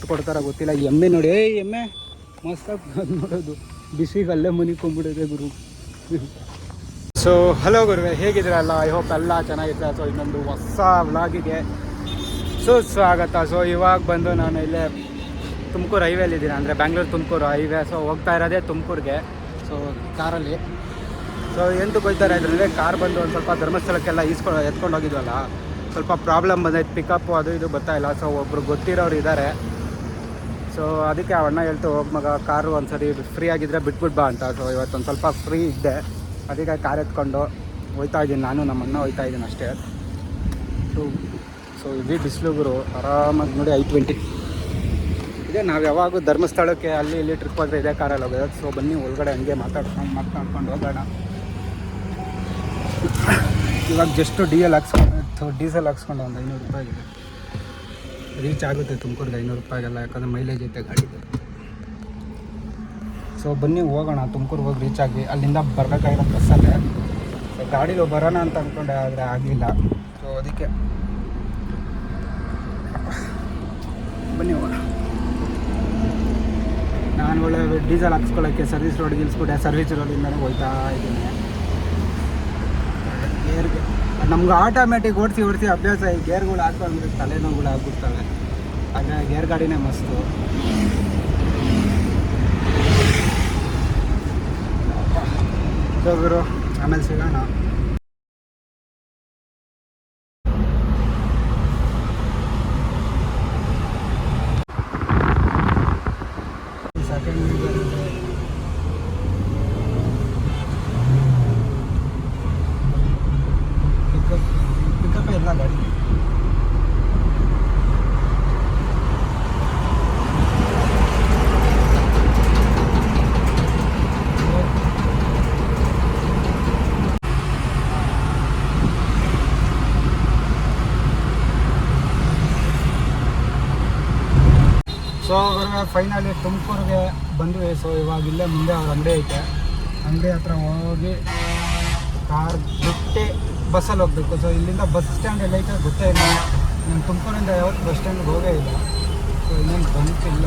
ಕೊಡ್ತಾರ ಗೊತ್ತಿಲ್ಲ. ಎಮ್ಮೆ ನೋಡಿ, ಎಮ್ಮೆ ಮಸ್ತಾಗಿ ನೋಡೋದು, ಬಿಸಿಗೆ ಅಲ್ಲೇ ಮುನಿಕೊಂಡ್ಬಿಡಿದೆ ಗುರು. ಸೊ ಹಲೋ ಗುರುವೆ, ಹೇಗಿದ್ದೀರಲ್ಲ? ಐ ಹೋಪ್ ಎಲ್ಲ ಚೆನ್ನಾಗಿದೆ. ಸೊ ಇನ್ನೊಂದು ಹೊಸ ವ್ಲಾಗಿಗೆ ಸುಸ್ವಾಗತ. ಸೊ ಇವಾಗ ಬಂದು ನಾನು ಇಲ್ಲೇ ತುಮಕೂರು ಹೈವೇಲಿದ್ದೀನಿ, ಅಂದರೆ ಬ್ಯಾಂಗ್ಳೂರು ತುಮಕೂರು ಹೈವೇ. ಸೊ ಹೋಗ್ತಾ ಇರೋದೇ ತುಮಕೂರಿಗೆ, ಸೊ ಕಾರಲ್ಲಿ. ಸೊ ಎಂತಕ್ಕೆ ಹೋಗ್ತಾರೆ ಇದ್ರಲ್ಲಿ, ಕಾರ್ ಬಂದು ಒಂದು ಸ್ವಲ್ಪ ಧರ್ಮಸ್ಥಳಕ್ಕೆಲ್ಲ ಎತ್ಕೊಂಡು ಹೋಗಿದ್ವಲ್ಲ, ಸ್ವಲ್ಪ ಪ್ರಾಬ್ಲಮ್ ಬಂದೈತೆ, ಪಿಕಪ್ಪು ಅದು ಇದು ಬರ್ತಾಯಿಲ್ಲ. ಸೊ ಒಬ್ಬರು ಗೊತ್ತಿರೋರು ಇದ್ದಾರೆ. ಸೊ ಅದಕ್ಕೆ ಅಣ್ಣ ಹೇಳ್ತು, ಹೋಗಿ ಮಗ ಕಾರು ಒಂದು ಸರಿ ಫ್ರೀ ಆಗಿದ್ದರೆ ಬಿಟ್ಬಿಟ್ಟು ಬಾ ಅಂತ. ಸೊ ಇವತ್ತೊಂದು ಸ್ವಲ್ಪ ಫ್ರೀ ಇದ್ದೆ, ಅದಕ್ಕೆ ಕಾರ್ ಎತ್ಕೊಂಡು ಹೋಗ್ತಾ ಇದ್ದೀನಿ. ನಾನು ನಮ್ಮ ಅಣ್ಣ ಹೋಗ್ತಾ ಇದ್ದೀನಿ ಅಷ್ಟೇ. ಸೊ ಇದೇ ಬಿಸಿಲುಗುರು ಆರಾಮಾಗಿ ನೋಡಿ. I-20 ಇದೆ. ನಾವು ಯಾವಾಗೂ ಧರ್ಮಸ್ಥಳಕ್ಕೆ ಅಲ್ಲಿ ಇಲ್ಲಿ ಟ್ರಿಪ್ ಹೋದರೆ ಇದೇ ಕಾರಲ್ಲಿ ಹೋಗೋದು. ಸೊ ಬನ್ನಿ ಒಳಗಡೆ ಹಂಗೆ ಮಾತಾಡ್ಕೊಂಡು ಹೋಗೋಣ. ಇವಾಗ ಜಸ್ಟು ಡೀಸೆಲ್ ಹಾಕ್ಸ್ಕೊಂಡು ಒಂದು 500 ರೂಪಾಯಿಗಿದೆ. ರೀಚ್ ಆಗುತ್ತೆ ತುಮಕೂರಿಗೆ 500 ರೂಪಾಯಿಗೆಲ್ಲ, ಯಾಕಂದರೆ ಮೈಲೇಜ್ ಐತೆ ಗಾಡಿಗೆ. ಸೊ ಬನ್ನಿ ಹೋಗೋಣ, ತುಮಕೂರಿಗೆ ಹೋಗಿ ರೀಚ್ ಆಗಿ ಅಲ್ಲಿಂದ ಬರಬೇಕಾಗಿರೋ ಬಸ್ಸಲ್ಲೇ. ಸೊ ಗಾಡೀಲಿ ಬರೋಣ ಅಂತ ಅಂದ್ಕೊಂಡೆ, ಆದರೆ ಆಗಲಿಲ್ಲ. ಸೊ ಅದಕ್ಕೆ ಬನ್ನಿ ಹೋಗೋಣ. ನಾನು ಒಳ್ಳೆ ಡೀಸೆಲ್ ಹಾಕ್ಸ್ಕೊಳ್ಳೋಕ್ಕೆ ಸರ್ವಿಸ್ ರೋಡ್ ಗಿಲ್ಸ್ಬಿಟ್ಟೆ. ಸರ್ವಿಸ್ ರೋಡಿಂದನೇ ಹೋಗ್ತಾ ಇದ್ದೀನಿ. ಗೇರ್ಗೆ ನಮ್ಗೆ ಆಟೋಮೆಟಿಕ್ ಓಡಿಸಿ ಅಭ್ಯಾಸ. ಈ ಗೇರ್ಗಳು ಹಾಕೊಂಡ್ರೆ ತಲೆನೋವುಗಳು ಆಗ್ಬಿಡ್ತವೆ. ಹಾಗೆ ಗೇರ್ ಗಾಡಿನೇ ಮಸ್ತು. ಹೋಗಿರು, ಆಮೇಲೆ ಸಿಗೋಣ. ಪಿಕಪ್ ಇಲ್ಲ ಗಾಡಿ. ಸೊ ಫೈನಲಿ ತುಮಕೂರಿಗೆ ಬಂದ್ವಿ. ಸೊ ಇವಾಗ ಇಲ್ಲೇ ಮುಂದೆ ಅವ್ರ ಅಂಗಡಿ ಐತೆ, ಅಂಗಡಿ ಹತ್ರ ಹೋಗಿ ಕಾರ್ ಬಿಟ್ಟು ಬಸ್ಸಲ್ಲಿ ಹೋಗ್ಬೇಕು. ಸೊ ಇಲ್ಲಿಂದ ಬಸ್ ಸ್ಟ್ಯಾಂಡ್ ಎಲ್ಲ ಐತೆ ಗೊತ್ತೇ ಇಲ್ಲ. ನಾನು ತುಮಕೂರಿಂದ ಯಾವತ್ತು ಬಸ್ ಸ್ಟ್ಯಾಂಡ್ಗೆ ಹೋಗೇ ಇಲ್ಲ. ಸೊ ಇನ್ನೊಂದು ಬಂತಿಲ್ಲ.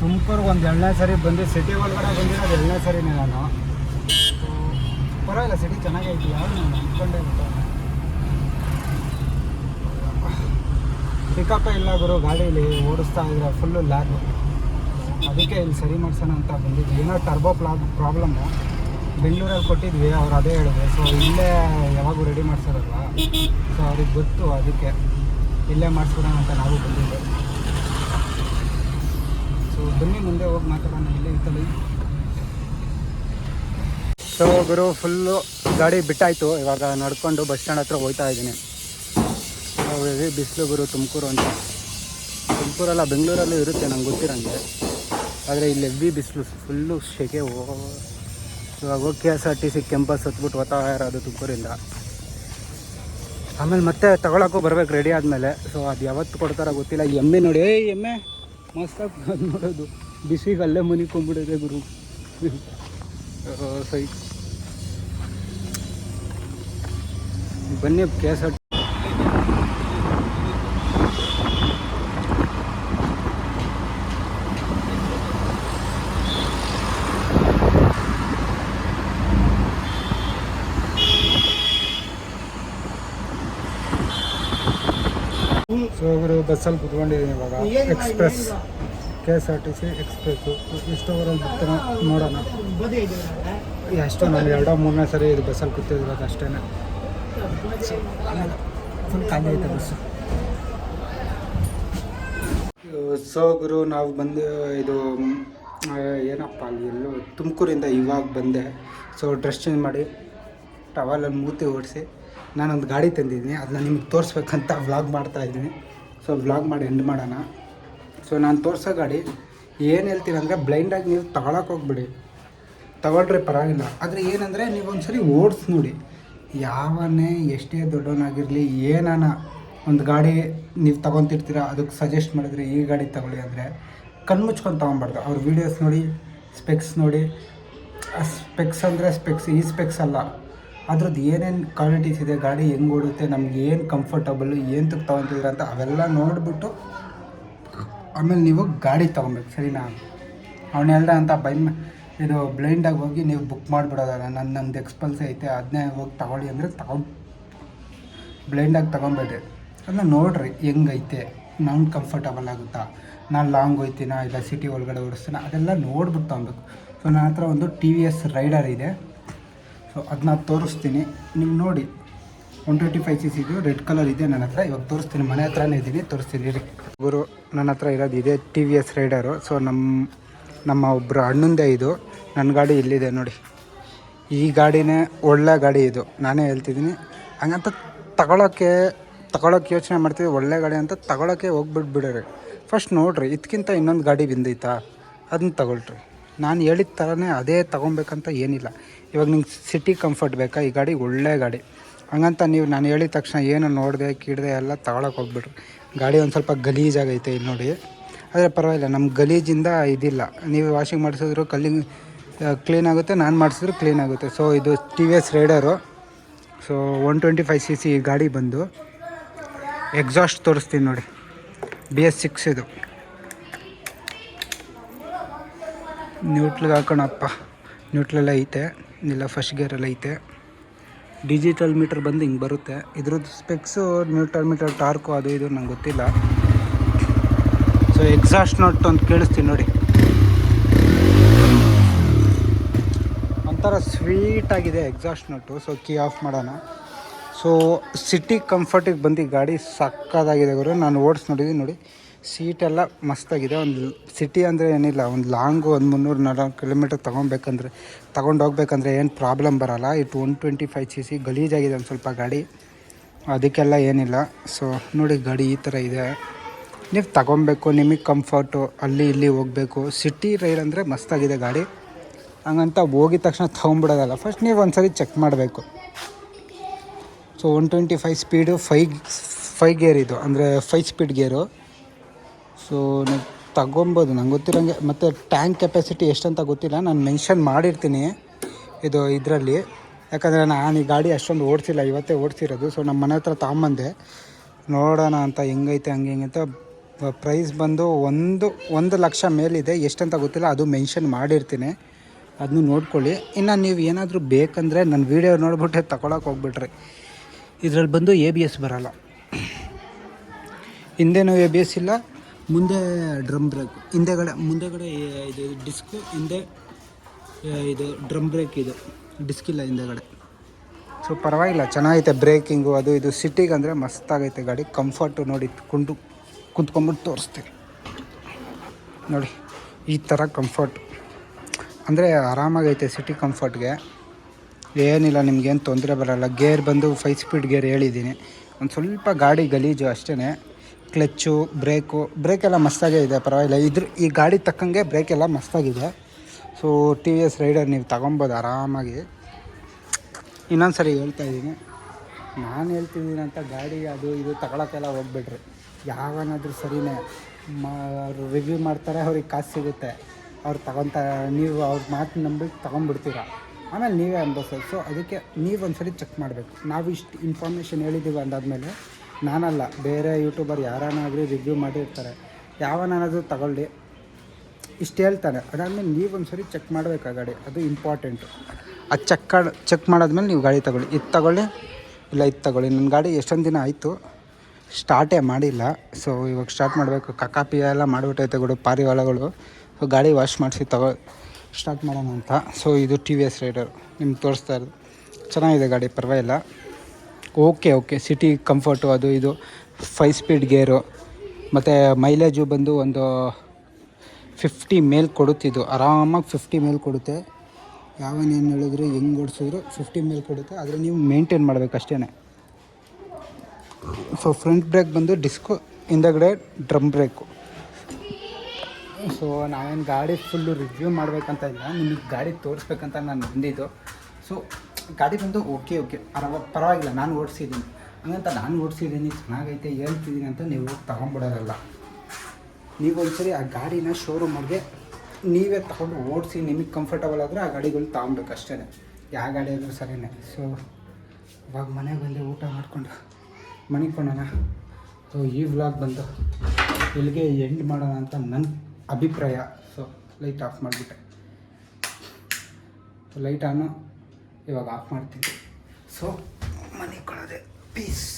ತುಮಕೂರಿಗೆ ಒಂದು 2ನೇ ಸರಿ ಬಂದು, ಸಿಟಿ ಒಳಗಡೆ ಬಂದಿರೋದು 2ನೇ ಸರಿನೇ ನಾನು. ಸೊ ಪರವಾಗಿಲ್ಲ, ಸಿಟಿ ಚೆನ್ನಾಗೈತಿ. ಯಾರು ನಾನು ಅಂದ್ಕೊಂಡೇ ಬಿಟ್ಟು. ಪಿಕಪ್ಪೇ ಇಲ್ಲ ಗುರು, ಗಾಡೀಲಿ ಓಡಿಸ್ತಾ ಇದ್ರೆ ಫುಲ್ಲು ಲ್ಯಾಗು. ಅದಕ್ಕೆ ಇಲ್ಲಿ ಸರಿ ಮಾಡ್ಸೋಣ ಅಂತ ಬಂದಿದ್ವಿ. ಏನೋ ಟರ್ಬೋ ಪ್ರಾಬ್ಲಮ್ಮು ಬೆಂಗಳೂರಲ್ಲಿ ಕೊಟ್ಟಿದ್ವಿ, ಅವ್ರು ಅದೇ ಹೇಳಿದ್ರು. ಸೊ ಇಲ್ಲೇ ಯಾವಾಗೂ ರೆಡಿ ಮಾಡಿಸೋರಲ್ವ, ಸೊ ಅವ್ರಿಗೆ ಗೊತ್ತು, ಅದಕ್ಕೆ ಇಲ್ಲೇ ಮಾಡಿಸ್ಬಿಡೋಣ ಅಂತ ನಾವು ಬಂದಿದ್ವಿ. ಸೊ ಬನ್ನಿ ಮುಂದೆ ಹೋಗಿ ಮಾತಾಡೋಣ. ಇಲ್ಲೇ ಇತ್ತಲ್ಲಿ. ಸೊ ಗುರು ಫುಲ್ಲು ಗಾಡಿ ಬಿಟ್ಟಾಯಿತು. ಇವಾಗ ನಡ್ಕೊಂಡು ಬಸ್ ಸ್ಟ್ಯಾಂಡ್ ಹತ್ರ ಹೋಗ್ತಾ ಇದ್ದೀನಿ. ಬಿಸಿಲು ಗುರು ತುಮಕೂರು ಅಂತ. ತುಮಕೂರಲ್ಲ, ಬೆಂಗಳೂರಲ್ಲೂ ಇರುತ್ತೆ ನಂಗೆ ಗೊತ್ತಿರೋಂಗೆ, ಆದರೆ ಇಲ್ಲಿ ಹೆವಿ ಬಿಸಿಲು, ಫುಲ್ಲು ಶೆಕೆ. ಇವಾಗ ಹೋಗಿ KSRTC ಕ್ಯಾಂಪಸ್ ಹತ್ಬಿಟ್ಟು ಓದ್ತಾ ಇರೋದು ತುಮಕೂರಿಂದ. ಆಮೇಲೆ ಮತ್ತೆ ತಗೊಳಕ್ಕೂ ಬರ್ಬೇಕು ರೆಡಿ ಆದಮೇಲೆ. ಸೊ ಅದು ಯಾವತ್ತು ಕೊಡ್ತಾರೋ ಗೊತ್ತಿಲ್ಲ. ಎಮ್ಮೆ ನೋಡಿ, ಎಮ್ಮೆ ಮಸ್ತಾಗಿ ನೋಡೋದು, ಬಿಸಿಗೆ ಅಲ್ಲೇ ಮುನಿಕೊಂಡ್ಬಿಡಿದೆ ಗುರು. ಸೈ ಬನ್ನಿ KSRTC. ಸೊ ಅವರು ಬಸ್ಸಲ್ಲಿ ಕುತ್ಕೊಂಡಿದ್ದೀನಿ ಇವಾಗ. Express, KSRTC express. ಎಷ್ಟು ಅವರಲ್ಲಿ ಬಿಡ್ತಾನೆ ನೋಡೋಣ. ಎಷ್ಟು ನಾನು 2-3ನೇ ಸರಿ ಇದು ಬಸ್ಸಲ್ಲಿ ಕೂತಿರೋದು ಅಷ್ಟೇ. ಫುಲ್ ಖಾಲಿ ಐತೆ ಬಸ್ಸು. ಸೊ ಗುರು ನಾವು ಬಂದು ಇದು ಏನಪ್ಪ ಅಲ್ಲಿ ಎಲ್ಲೋ ತುಮಕೂರಿಂದ ಇವಾಗ ಬಂದೆ. ಸೊ ಡ್ರೆಸ್ ಚೇಂಜ್ ಮಾಡಿ ಟವಲಲ್ಲಿ ಮೂತಿ ಓಡಿಸಿ ನಾನೊಂದು ಗಾಡಿ ತಂದಿದ್ದೀನಿ. ಅದನ್ನ ನಿಮಗೆ ತೋರಿಸ್ಬೇಕಂತ ವ್ಲಾಗ್ ಮಾಡ್ತಾಯಿದ್ದೀನಿ. ಸೊ ವ್ಲಾಗ್ ಮಾಡಿ ಎಂಡ್ ಮಾಡೋಣ. ಸೊ ನಾನು ತೋರಿಸೋ ಗಾಡಿ ಏನು ಹೇಳ್ತೀರಂದರೆ, ಬ್ಲೈಂಡಾಗಿ ನೀವು ತಗೊಳಕ್ಕೆ ಹೋಗ್ಬಿಡಿ, ತಗೊಳ್ರೆ ಪರವಾಗಿಲ್ಲ. ಆದರೆ ಏನಂದರೆ ನೀವು ಒಂದು ಸರಿ ಓಡಿಸಿ ನೋಡಿ. ಯಾವನ್ನೇ ಎಷ್ಟೇ ದೊಡ್ಡವನಾಗಿರಲಿ, ಏನಾನ ಒಂದು ಗಾಡಿ ನೀವು ತೊಗೊತಿರ್ತೀರ, ಅದಕ್ಕೆ ಸಜೆಸ್ಟ್ ಮಾಡಿದ್ರೆ ಈ ಗಾಡಿ ತಗೊಳ್ಳಿ ಅಂದರೆ ಕಣ್ಮುಚ್ಕೊಂಡು ತೊಗೊಬಾರ್ದು. ಅವ್ರ ವೀಡಿಯೋಸ್ ನೋಡಿ, ಸ್ಪೆಕ್ಸ್ ನೋಡಿ. ಸ್ಪೆಕ್ಸ್ ಅಂದರೆ ಸ್ಪೆಕ್ಸ್, ಈ ಸ್ಪೆಕ್ಸ್ ಅಲ್ಲ, ಅದ್ರದ್ದು ಏನೇನು ಕ್ವಾಲಿಟೀಸ್ ಇದೆ, ಗಾಡಿ ಹೆಂಗೆ ಓಡುತ್ತೆ, ನಮ್ಗೆ ಏನು ಕಂಫರ್ಟಬಲ್ಲು, ಏನು ತೊಗೊತಿದ್ರ ಅಂತ ಅವೆಲ್ಲ ನೋಡಿಬಿಟ್ಟು ಆಮೇಲೆ ನೀವು ಗಾಡಿ ತೊಗೊಬೇಕು, ಸರಿನಾ? ಅವನು ಹೇಳ್ದ ಅಂತ ಇದು ಬ್ಲೈಂಡಾಗಿ ಹೋಗಿ ನೀವು ಬುಕ್ ಮಾಡಿಬಿಡೋದಲ್ಲ. ನಂದು ಎಕ್ಸ್ಪಲ್ಸ್ ಐತೆ ಅದನ್ನೇ ಹೋಗಿ ತೊಗೊಳ್ಳಿ ಅಂದರೆ ಬ್ಲೈಂಡಾಗಿ ತೊಗೊಬೇಡ್ರಿ. ಅದನ್ನ ನೋಡಿರಿ ಹೆಂಗೈತೆ, ನಾನು ಕಂಫರ್ಟಬಲ್ ಆಗುತ್ತಾ, ನಾನು ಲಾಂಗ್ ಹೋಗ್ತೀನ ಇಲ್ಲ ಸಿಟಿ ಒಳಗಡೆ ಓಡಿಸ್ತೀನ, ಅದೆಲ್ಲ ನೋಡ್ಬಿಟ್ಟು ತೊಗೊಬೇಕು. ಸೊ ನನ್ನ ಹತ್ರ ಒಂದು TVS ರೈಡರ್ ಇದೆ. ಸೊ ಅದನ್ನ ತೋರಿಸ್ತೀನಿ, ನೀವು ನೋಡಿ. 125cc ಇದು ರೆಡ್ ಕಲರ್ ಇದೆ ನನ್ನ ಹತ್ರ. ಇವಾಗ ತೋರಿಸ್ತೀನಿ, ಮನೆ ಹತ್ರನೇ ಇದ್ದೀನಿ, ತೋರಿಸ್ತೀನಿ ರೀ ಗುರು. ನನ್ನ ಹತ್ರ ಇರೋದು ಇದೆ TVS ರೈಡರು. ಸೊ ನಮ್ಮ ಒಬ್ಬರು ಅಣ್ಣಂದೇ ಇದು. ನನ್ನ ಗಾಡಿ ಇಲ್ಲಿದೆ ನೋಡಿ. ಈ ಗಾಡಿನೇ ಒಳ್ಳೆ ಗಾಡಿ ಇದು, ನಾನೇ ಹೇಳ್ತಿದ್ದೀನಿ. ಹಂಗಂತ ತಗೊಳಕ್ಕೆ ಯೋಚನೆ ಮಾಡ್ತೀವಿ, ಒಳ್ಳೆ ಗಾಡಿ ಅಂತ ತಗೊಳಕ್ಕೆ ಹೋಗ್ಬಿಡ್ರಿ. ಫಸ್ಟ್ ನೋಡಿರಿ, ಇದಕ್ಕಿಂತ ಇನ್ನೊಂದು ಗಾಡಿ ಬಂದೈತಾ, ಅದನ್ನ ತಗೊಳ್ರಿ. ನಾನು ಹೇಳಿದ ಥರನೇ ಅದೇ ತೊಗೊಬೇಕಂತ ಏನಿಲ್ಲ. ಇವಾಗ ನಿಂಗೆ ಸಿಟಿ ಕಂಫರ್ಟ್ ಬೇಕಾ, ಈ ಗಾಡಿ ಒಳ್ಳೆ ಗಾಡಿ. ಹಂಗಂತ ನೀವು ನಾನು ಹೇಳಿದ ತಕ್ಷಣ ಏನು ನೋಡಿದೆ ಕೀಡಿದೆ ಎಲ್ಲ ತಗೊಳಕ್ಕೆ ಹೋಗ್ಬಿಡ್ರಿ. ಗಾಡಿ ಒಂದು ಸ್ವಲ್ಪ ಗಲೀಜಾಗೈತೆ ಇಲ್ಲಿ ನೋಡಿ. ಆದರೆ ಪರವಾಗಿಲ್ಲ, ನಮ್ಮ ಗಲೀಜಿಂದ ಇದಿಲ್ಲ. ನೀವು ವಾಷಿಂಗ್ ಮಾಡಿಸಿದ್ರು ಕ್ಲೀನ್ ಆಗುತ್ತೆ, ನಾನು ಮಾಡಿಸಿದ್ರು ಕ್ಲೀನ್ ಆಗುತ್ತೆ. ಸೊ ಇದು TVS ರೈಡರು. ಸೊ 125cc ಗಾಡಿ ಬಂದು ಎಕ್ಸಾಸ್ಟ್ ತೋರಿಸ್ತೀನಿ ನೋಡಿ. BS6 ಇದು. ನ್ಯೂಟ್ಲಿಗೆ ಹಾಕೋಣಪ್ಪ, ನ್ಯೂಟ್ಲೆಲ್ಲ ಐತೆ, ಇಲ್ಲ ಫಸ್ಟ್ ಗೇರೆಲ್ಲ ಐತೆ. ಡಿಜಿಟಲ್ ಮೀಟ್ರ್ ಬಂದು ಹಿಂಗೆ ಬರುತ್ತೆ. ಇದ್ರದ್ದು ಸ್ಪೆಕ್ಸು, ನ್ಯೂಟ್ರಲ್ ಮೀಟರ್, ಟಾರ್ಕು ಅದು ಇದು ನಂಗೆ ಗೊತ್ತಿಲ್ಲ. ಸೊ ಎಕ್ಸಾಸ್ಟ್ ನೋಟ್ ಒಂದು ಕೇಳಿಸ್ತೀನಿ ನೋಡಿ, ಒಂಥರ ಸ್ವೀಟಾಗಿದೆ exhaust note. So key off ಮಾಡೋಣ. ಸೊ ಸಿಟಿ ಕಂಫರ್ಟಿಗೆ ಬಂದು ಗಾಡಿ ಸಕ್ಕತ್ತಾಗಿದೆ ಗುರು. ನಾನು ಓಡಿಸಿ ನೋಡಿದ್ದೀನಿ ನೋಡಿ, ಸೀಟೆಲ್ಲ ಮಸ್ತಾಗಿದೆ. ಒಂದು ಸಿಟಿ ಅಂದರೆ ಏನಿಲ್ಲ, ಒಂದು ಲಾಂಗು ಒಂದು 300-400 ಕಿಲೋಮೀಟರ್ ತಗೊಂಡು ಹೋಗ್ಬೇಕಂದ್ರೆ ಏನು ಪ್ರಾಬ್ಲಮ್ ಬರೋಲ್ಲ. ಇಟ್ಟು 125cc ಗಲೀಜಾಗಿದೆ ಒಂದು ಸ್ವಲ್ಪ ಗಾಡಿ, ಅದಕ್ಕೆಲ್ಲ ಏನಿಲ್ಲ. ಸೊ ನೋಡಿ ಗಾಡಿ ಈ ಥರ ಇದೆ. ನೀವು ತಗೊಬೇಕು, ನಿಮಗೆ ಕಂಫರ್ಟು, ಅಲ್ಲಿ ಇಲ್ಲಿ ಹೋಗಬೇಕು. ಸಿಟಿ ರೈಡ್ ಅಂದರೆ ಮಸ್ತಾಗಿದೆ ಗಾಡಿ. ಹಂಗಂತ ಹೋಗಿದ ತಕ್ಷಣ ತೊಗೊಂಬಿಡೋದಲ್ಲ, ಫಸ್ಟ್ ನೀವು ಒಂದು ಸರಿ ಚೆಕ್ ಮಾಡಬೇಕು. ಸೊ 125 ಸ್ಪೀಡು, 5 ಗೇರ್ ಇದು, ಅಂದರೆ 5 ಸ್ಪೀಡ್ ಗೇರು. ಸೊ ನೀವು ತಗೊಬೋದು, ನಂಗೆ ಗೊತ್ತಿರೋಂಗೆ. ಮತ್ತು ಟ್ಯಾಂಕ್ ಕೆಪಾಸಿಟಿ ಎಷ್ಟಂತ ಗೊತ್ತಿಲ್ಲ, ನಾನು ಮೆನ್ಷನ್ ಮಾಡಿರ್ತೀನಿ ಇದರಲ್ಲಿ. ಯಾಕಂದರೆ ನಾನು ಈ ಗಾಡಿ ಅಷ್ಟೊಂದು ಓಡಿಸಿಲ್ಲ, ಇವತ್ತೇ ಓಡಿಸಿರೋದು. ಸೊ ನಮ್ಮ ಮನೆ ಹತ್ರ ತೊಗೊಂಬಂದೆ, ನೋಡೋಣ ಅಂತ ಹೆಂಗೈತೆ ಹಂಗೆ ಹಿಂಗೆ ಅಂತ. ಪ್ರೈಸ್ ಬಂದು 1 ಲಕ್ಷ ಮೇಲಿದೆ, ಎಷ್ಟಂತ ಗೊತ್ತಿಲ್ಲ, ಅದು ಮೆನ್ಷನ್ ಮಾಡಿರ್ತೀನಿ, ಅದನ್ನು ನೋಡ್ಕೊಳ್ಳಿ. ಇನ್ನು ನೀವು ಏನಾದರೂ ಬೇಕಂದರೆ ನನ್ನ ವೀಡಿಯೋ ನೋಡ್ಬಿಟ್ಟೆ ತಗೊಳಕ್ಕೆ ಹೋಗ್ಬಿಟ್ರಿ. ಇದರಲ್ಲಿ ಬಂದು ABS ಬರೋಲ್ಲ, ಹಿಂದೆನೂ ABS ಇಲ್ಲ, ಮುಂದೆ ಡ್ರಮ್ ಬ್ರೇಕ್, ಮುಂದೆಗಡೆ ಇದು ಡಿಸ್ಕು, ಹಿಂದೆ ಇದು ಡ್ರಮ್ ಬ್ರೇಕ್, ಇದು ಡಿಸ್ಕ್ ಇಲ್ಲ ಹಿಂದೆಗಡೆ. ಸೊ ಪರವಾಗಿಲ್ಲ, ಚೆನ್ನಾಗೈತೆ ಬ್ರೇಕಿಂಗು ಅದು ಇದು. ಸಿಟಿಗೆ ಅಂದರೆ ಮಸ್ತಾಗೈತೆ ಗಾಡಿ. ಕಂಫರ್ಟು ನೋಡಿ, ಕುಂತ್ಕೊಂಡ್ಬಿಟ್ಟು ತೋರಿಸ್ತೀನಿ ನೋಡಿ, ಈ ಥರ ಕಂಫರ್ಟ್ ಅಂದರೆ ಆರಾಮಾಗೈತೆ. ಸಿಟಿ ಕಂಫರ್ಟ್ಗೆ ಏನಿಲ್ಲ, ನಿಮ್ಗೇನು ತೊಂದರೆ ಬರೋಲ್ಲ. ಗೇರ್ ಬಂದು 5 ಸ್ಪೀಡ್ ಗೇರ್ ಹೇಳಿದ್ದೀನಿ. ಒಂದು ಸ್ವಲ್ಪ ಗಾಡಿ ಗಲೀಜು ಅಷ್ಟೇ. ಕ್ಲಚ್ಚು, ಬ್ರೇಕೆಲ್ಲ ಮಸ್ತಾಗೇ ಇದೆ, ಪರವಾಗಿಲ್ಲ. ಈ ಗಾಡಿ ತಕ್ಕಂಗೆ ಬ್ರೇಕೆಲ್ಲ ಮಸ್ತಾಗಿದೆ. ಸೊ TVS ರೈಡರ್ ನೀವು ತಗೊಬೋದು ಆರಾಮಾಗಿ. ಇನ್ನೊಂದು ಸರಿ ಹೇಳ್ತಾಯಿದ್ದೀನಿ, ನಾನು ಹೇಳ್ತಿದ್ದೀನಿ ಅಂತ ಗಾಡಿ ಅದು ಇದು ತಗೊಳಕ್ಕೆಲ್ಲ ಹೋಗ್ಬಿಡ್ರಿ. ಯಾವನಾದರೂ ಸರಿನೇ ಅವ್ರು ರಿವ್ಯೂ ಮಾಡ್ತಾರೆ, ಅವ್ರಿಗೆ ಕಾಸು ಸಿಗುತ್ತೆ, ಅವ್ರು ತಗೊತಾರೆ. ನೀವು ಅವ್ರ ಮಾತು ನಂಬಿಟ್ಟು ತೊಗೊಂಡ್ಬಿಡ್ತೀರ, ಆಮೇಲೆ ನೀವೇ ಅನ್ಭವಿಸೋದು. ಸೊ ಅದಕ್ಕೆ ನೀವು ಒಂದು ಸರಿ ಚೆಕ್ ಮಾಡಬೇಕು. ನಾವು ಇಷ್ಟು ಇನ್ಫಾರ್ಮೇಷನ್ ಹೇಳಿದ್ದೀವಿ ಅಂದಾದಮೇಲೆ, ನಾನಲ್ಲ, ಬೇರೆ ಯೂಟ್ಯೂಬರ್ ಯಾರನ್ನಾಗಲಿ ರಿವ್ಯೂ ಮಾಡಿರ್ತಾರೆ, ಯಾವನಾದ್ರೂ ತಗೊಳ್ಳಿ, ಇಷ್ಟು ಹೇಳ್ತಾನೆ. ಅದಾದಮೇಲೆ ನೀವು ಒಂದು ಸರಿ ಚೆಕ್ ಮಾಡಬೇಕು ಆ ಗಾಡಿ, ಅದು ಇಂಪಾರ್ಟೆಂಟು. ಅದು ಚೆಕ್ ಮಾಡಾದ್ಮೇಲೆ ನೀವು ಗಾಡಿ ತಗೊಳ್ಳಿ. ಇದು ತಗೊಳ್ಳಿ ಇಲ್ಲ ಇದು ತಗೊಳ್ಳಿ. ನನ್ನ ಗಾಡಿ ಎಷ್ಟೊಂದು ದಿನ ಆಯಿತು, ಸ್ಟಾರ್ಟೇ ಮಾಡಿಲ್ಲ. ಸೊ ಇವಾಗ ಸ್ಟಾರ್ಟ್ ಮಾಡಬೇಕು. ಕಕಾಪಿ ಎಲ್ಲ ಮಾಡಿಬಿಟ್ಟೈತೆ ಗುಡು ಪಾರಿವಾಳಗಳು. ಸೊ ಗಾಡಿ ವಾಶ್ ಮಾಡಿಸಿ ಸ್ಟಾರ್ಟ್ ಮಾಡೋಣ ಅಂತ. ಸೊ ಇದು TVS ರೈಡರ್ ನಿಮ್ಗೆ ತೋರಿಸ್ತಾ ಇರೋದು. ಚೆನ್ನಾಗಿದೆ ಗಾಡಿ, ಪರವಾಗಿಲ್ಲ. ಓಕೆ ಸಿಟಿ ಕಂಫರ್ಟು ಅದು ಇದು. 5 ಸ್ಪೀಡ್ ಗೇರು, ಮತ್ತು ಮೈಲೇಜು ಬಂದು ಒಂದು 50 ಮೇಲ್ ಕೊಡುತ್ತಿದ್ದು, ಆರಾಮಾಗಿ 50 ಮೇಲ್ ಕೊಡುತ್ತೆ. ಯಾವನೇನು ಹೇಳಿದ್ರು, ಹೆಂಗೆ ಓಡಿಸಿದ್ರು 50 ಮೇಲ್ ಕೊಡುತ್ತೆ. ಆದರೆ ನೀವು ಮೇಂಟೈನ್ ಮಾಡಬೇಕು ಅಷ್ಟೇ. ಸೊ ಫ್ರಂಟ್ ಬ್ರೇಕ್ ಬಂದು ಡಿಸ್ಕು, ಹಿಂದಗಡೆ ಡ್ರಮ್ ಬ್ರೇಕು. ಸೊ ನಾವೇನು ಗಾಡಿ ಫುಲ್ಲು ರಿವ್ಯೂ ಮಾಡಬೇಕಂತ ಇಲ್ಲ, ನಿಮಗೆ ಗಾಡಿ ತೋರಿಸ್ಬೇಕಂತ ನಾನು ಬಂದಿದ್ದು. ಸೊ ಗಾಡಿ ಬಂದು ಓಕೆ ಪರವಾಗಿಲ್ಲ, ನಾನು ಓಡಿಸಿದ್ದೀನಿ. ಹಂಗಂತ ನಾನು ಓಡಿಸಿದ್ದೀನಿ ಚೆನ್ನಾಗೈತೆ ಹೇಳ್ತಿದ್ದೀನಿ ಅಂತ ನೀವು ತೊಗೊಂಬಿಡೋರಲ್ಲ. ನೀವು ಒಂದ್ಸರಿ ಆ ಗಾಡಿನ ಶೋರೂಮ್ಗೆ ನೀವೇ ತೊಗೊಂಡು ಓಡಿಸಿ, ನಿಮಗೆ ಕಂಫರ್ಟಬಲ್ ಆದರೆ ಆ ಗಾಡಿಗಳು ತೊಗೊಬೇಕು ಅಷ್ಟೇ. ಯಾವ ಗಾಡಿ ಆದರೂ ಸರಿಯೇ. ಸೊ ಇವಾಗ ಮನೆಗೆ ಬಂದೆ, ಊಟ ಮಾಡಿಕೊಂಡು ಮನಿಕೊಳ್ಳೋಣ. ಸೊ ಈ ವ್ಲಾಗ್ ಬಂದು ಇಲ್ಲಿಗೆ ಎಂಡ್ ಮಾಡೋಣ ಅಂತ ನನ್ನ ಅಭಿಪ್ರಾಯ. ಸೊ ಲೈಟ್ ಆಫ್ ಮಾಡಿಬಿಟ್ಟೆ. ಲೈಟ್ ಆನು ಇವಾಗ ಆಫ್ ಮಾಡ್ತೀನಿ. ಸೊ ಮನಿಕೊಳ್ಳೋದೆ. ಪೀಸ್.